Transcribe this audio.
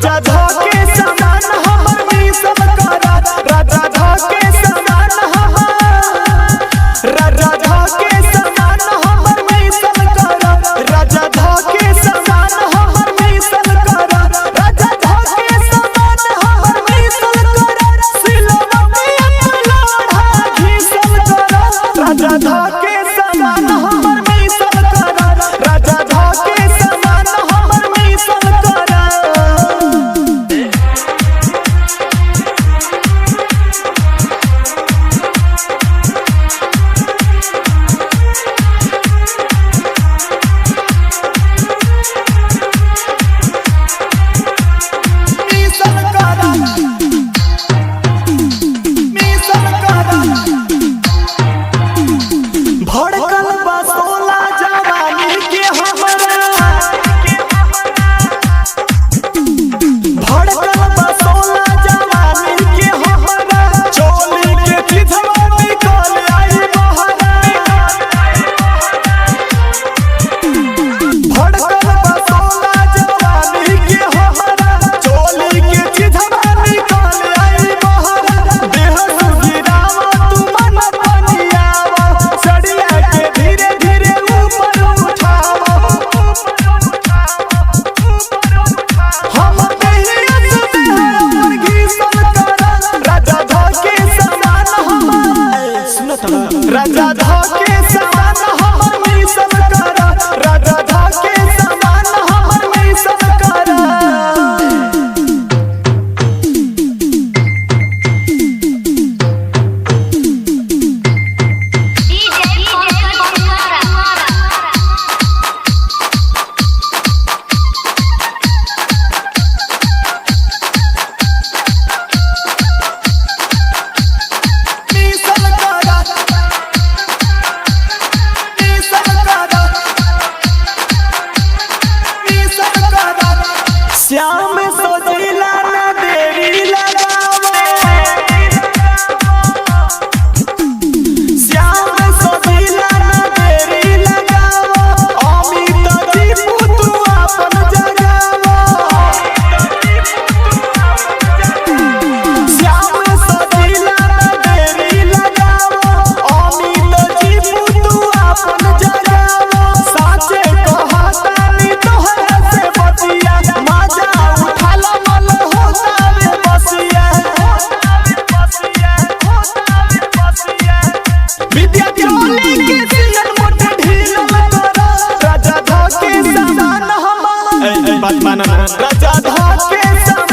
राजा धोके समान हमर मिसल करा राजा धोके समान राजा धोके समान हमर मिसल करा राजा धोके समान हमर मिसल करा राजा धोके समान हमर मिसल करा सिलवा में लोढ़ा घिसल करा राजा धोके समान हमर मिसल करा राजा धोके समान हमर मिसल करा भड़कल बसोला जवानी के हमरा भड़कल बसोला जवानी के हमरा चोली के चिथवा निकल आई बहरा भड़कल बसोला जवानी के हमरा चोली के चिथवा निकल आई बहरा देह सुगिरावा तू मन बनियावा सड़िया के धीरे धीरे ऊपर उठावा हम कहिया से पर घिसल करा राजा धोके समान हमर सुनत राजा धोके समान हमर मिसल करा राजा धोके समान हमर मिसल करा मिसल करा मिसल करा मिसल करा श्याम सोजिला न देरी लगावे श्याम सोजिला न देरी लगावे अमित दीपू तू अपन जगावा श्याम सोजिला न देरी लगावे अमित दीपू तू अपन जगावा साचे कहतानी तोहरा से बतिया मजा उठाल मन होतावे बसिया विद्या चोली के सिलन मोट ढील करा राजा धोके समान हमर बात माना राजा धोके समान